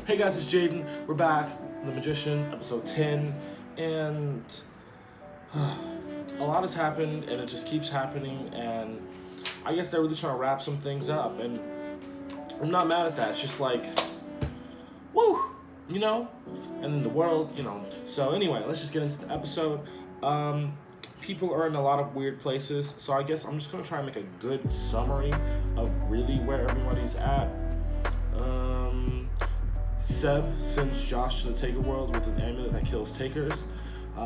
Hey guys, it's Jaden. We're back, The Magicians, episode 10, and a lot has happened, and it just keeps happening, and I guess they're really trying to wrap some things up, and I'm not mad at that. It's just like, woo, and then the world. So anyway, let's just get into the episode. People are in a lot of weird places, so I guess I'm just going to try and make a good summary of really where everybody's at. Seb sends Josh to the Taker world with an amulet that kills takers.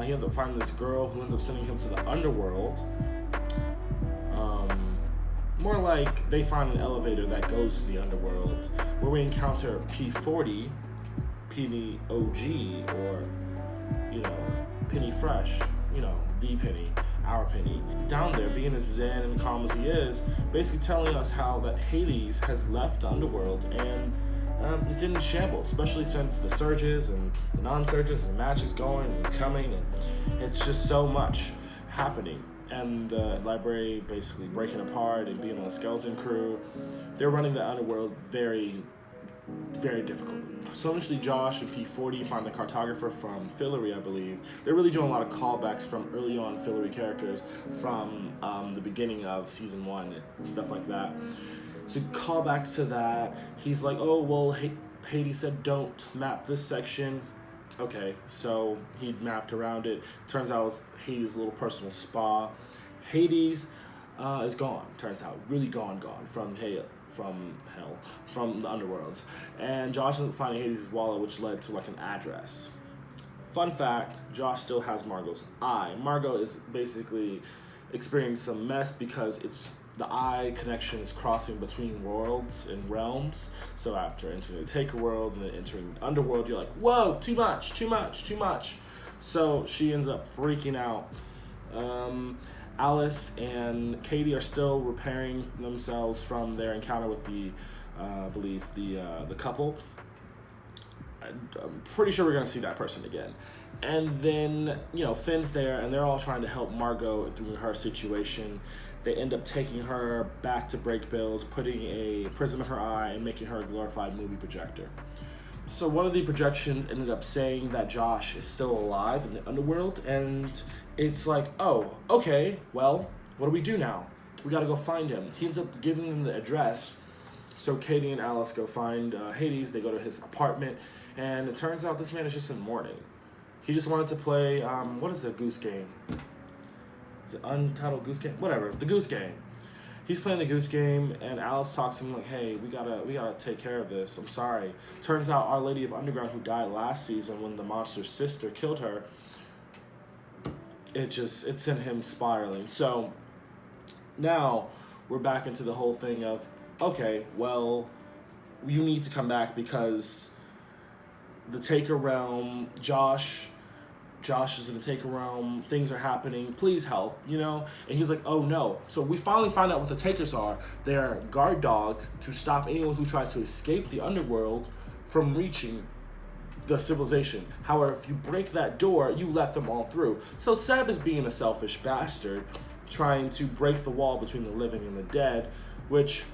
He ends up finding this girl who ends up sending him to the underworld. More like they find an elevator that goes to the underworld, where we encounter P40, Penny OG, or, Penny Fresh, the Penny, our Penny. Down there, being as zen and calm as he is, basically telling us how that Hades has left the underworld and it's in shambles, especially since the surges and the non-surges and the matches going and coming, and it's just so much happening. And the library basically breaking apart and being on a skeleton crew. They're running the underworld very, very difficult. So eventually Josh and P40 find the cartographer from Fillory, I believe. They're really doing a lot of callbacks from early on Fillory characters from the beginning of season 1 and stuff like that. So callbacks to that. He's like, oh, well, Hades said don't map this section. Okay, so he mapped around it. Turns out it was Hades' little personal spa. Hades is gone, turns out. Really gone from hell, from the underworld. And Josh ended up finding Hades' wallet, which led to like an address. Fun fact, Josh still has Margot's eye. Margot is basically experiencing some mess because the eye connection is crossing between worlds and realms. So after entering the Taker world and then entering the underworld, you're like, whoa, too much. So she ends up freaking out. Alice and Katie are still repairing themselves from their encounter with the couple. I'm pretty sure we're going to see that person again. And then, Finn's there, and they're all trying to help Margot through her situation. They end up taking her back to Break Bills, putting a prism in her eye, and making her a glorified movie projector. So one of the projections ended up saying that Josh is still alive in the underworld, and it's like, oh, okay, well, what do we do now? We gotta go find him. He ends up giving them the address. So Katie and Alice go find Hades. They go to his apartment, and it turns out this man is just in mourning. He just wanted to play, what is the Goose Game? Is it Untitled Goose Game? Whatever, the Goose Game. He's playing the Goose Game, and Alice talks to him like, hey, we gotta take care of this. I'm sorry. Turns out Our Lady of Underground, who died last season when the monster's sister killed her, it sent him spiraling. So now we're back into the whole thing of, okay, well, you need to come back because the Taker realm, Josh is in the Taker realm, things are happening, please help, And he's like, oh no. So we finally find out what the Takers are. They're guard dogs to stop anyone who tries to escape the underworld from reaching the civilization. However, if you break that door, you let them all through. So Seb is being a selfish bastard, trying to break the wall between the living and the dead, which,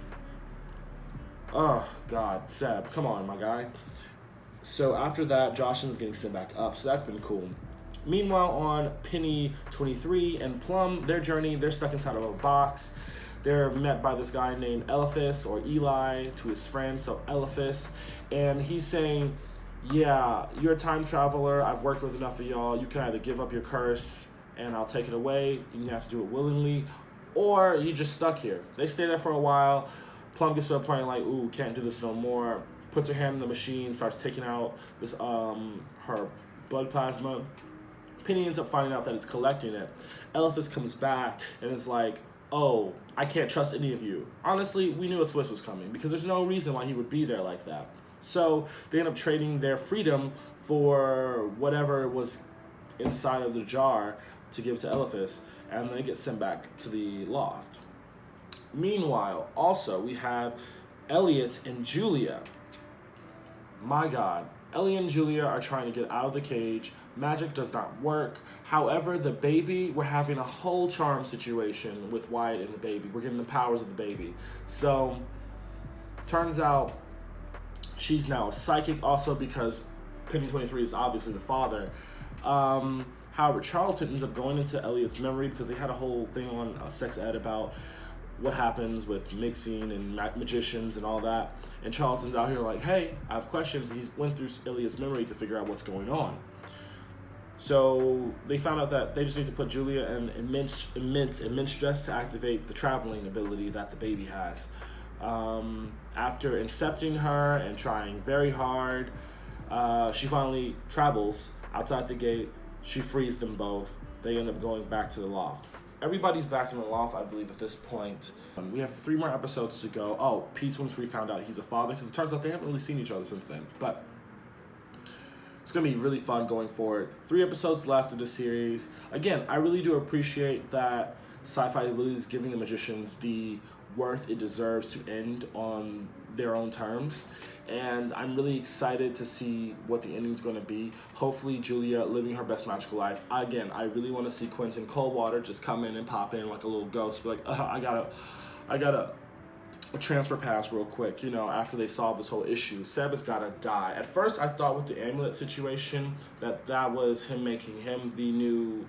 oh God, Seb, come on, my guy. So after that, Josh ends up getting sent back up, so that's been cool. Meanwhile, on Penny 23 and Plum, their journey, they're stuck inside of a box. They're met by this guy named Eliphas, or Eli, to his friend, so Eliphas, and he's saying, yeah, you're a time traveler, I've worked with enough of y'all, you can either give up your curse and I'll take it away, you have to do it willingly, or you just stuck here. They stay there for a while. Plum gets to a point like, ooh, can't do this no more, puts her hand in the machine, starts taking out this her blood plasma. Penny ends up finding out that it's collecting it. Eliphas comes back and is like, oh, I can't trust any of you. Honestly, we knew a twist was coming because there's no reason why he would be there like that. So they end up trading their freedom for whatever was inside of the jar to give to Eliphas, and they get sent back to the loft. Meanwhile, also, we have Elliot and Julia. My God, Elliot and Julia are trying to get out of the cage. Magic does not work. However, the baby, we're having a whole charm situation with Wyatt and the baby. We're getting the powers of the baby. So, turns out She's now a psychic also because Penny 23 is obviously the father. However, Charlton ends up going into Elliot's memory because they had a whole thing on sex ed about what happens with mixing and magicians and all that. And Charlton's out here like, hey, I have questions. He's went through Elliot's memory to figure out what's going on. So they found out that they just need to put Julia in immense stress to activate the traveling ability that the baby has. After incepting her and trying very hard, she finally travels outside the gate. She frees them both. They end up going back to the loft. Everybody's back in the loft, I believe, at this point. We have 3 more episodes to go. Oh, P23 found out he's a father because it turns out they haven't really seen each other since then. But it's going to be really fun going forward. 3 episodes left of the series. Again, I really do appreciate that Sci-Fi really is giving the magicians the worth it deserves to end on their own terms. And I'm really excited to see what the ending's going to be. Hopefully, Julia living her best magical life. Again, I really want to see Quentin Coldwater just come in and pop in like a little ghost. Be like, I gotta a transfer pass real quick, you know, after they solve this whole issue. Seb has gotta die. At first, I thought with the amulet situation that was him making him the new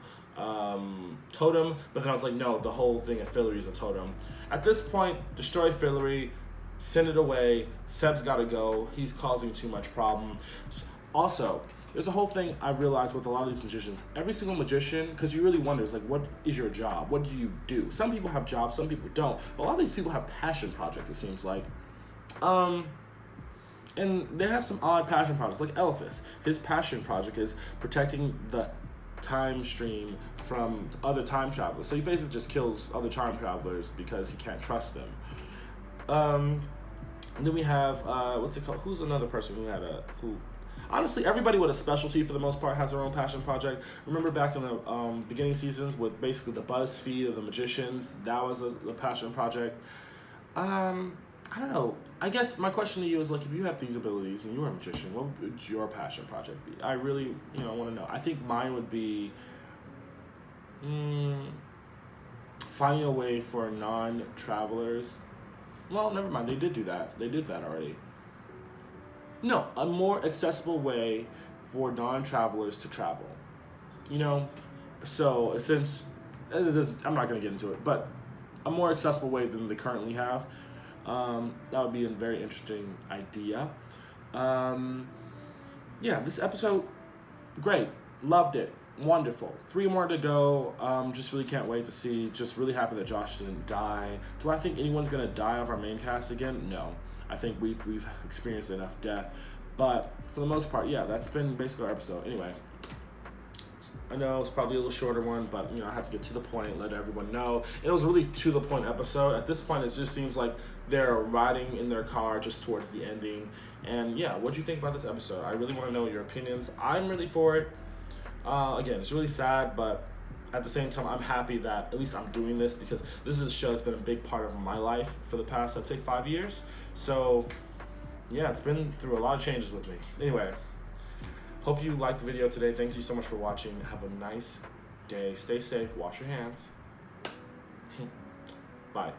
totem, but then I was like, no, the whole thing of Fillory is a totem. At this point, destroy Fillory, send it away. Seb's gotta go. He's causing too much problem. Also, there's a whole thing I've realized with a lot of these magicians. Every single magician, because you really wonder, like, what is your job? What do you do? Some people have jobs, some people don't. But a lot of these people have passion projects, it seems like. And they have some odd passion projects, like Eliphas. His passion project is protecting the time stream from other time travelers. So he basically just kills other time travelers because he can't trust them. And then we have, what's it called? Who's another person who honestly, everybody with a specialty for the most part has their own passion project. Remember back in the beginning seasons with basically the BuzzFeed of the magicians, that was a passion project. I don't know. I guess my question to you is, like, if you had these abilities and you were a magician, what would your passion project be? I really, want to know. I think mine would be finding a way for non-travelers. Well, never mind. They did do that. They did that already. No, a more accessible way for non-travelers to travel. So since I'm not going to get into it, but a more accessible way than they currently have. That would be a very interesting idea. This episode, great. Loved it. Wonderful. 3 more to go. Just really can't wait to see. Just really happy that Josh didn't die. Do I think anyone's going to die of our main cast again? No. I think we've experienced enough death. But for the most part, that's been basically our episode. Anyway, I know it's probably a little shorter one, but I had to get to the point, let everyone know. It was a really to the point episode. At this point, it just seems like they're riding in their car just towards the ending. And what do you think about this episode? I really want to know your opinions. I'm really for it. Again, it's really sad, but at the same time, I'm happy that at least I'm doing this because this is a show that's been a big part of my life for the past, I'd say, 5 years. So, it's been through a lot of changes with me. Anyway, hope you liked the video today. Thank you so much for watching. Have a nice day. Stay safe. Wash your hands. Bye.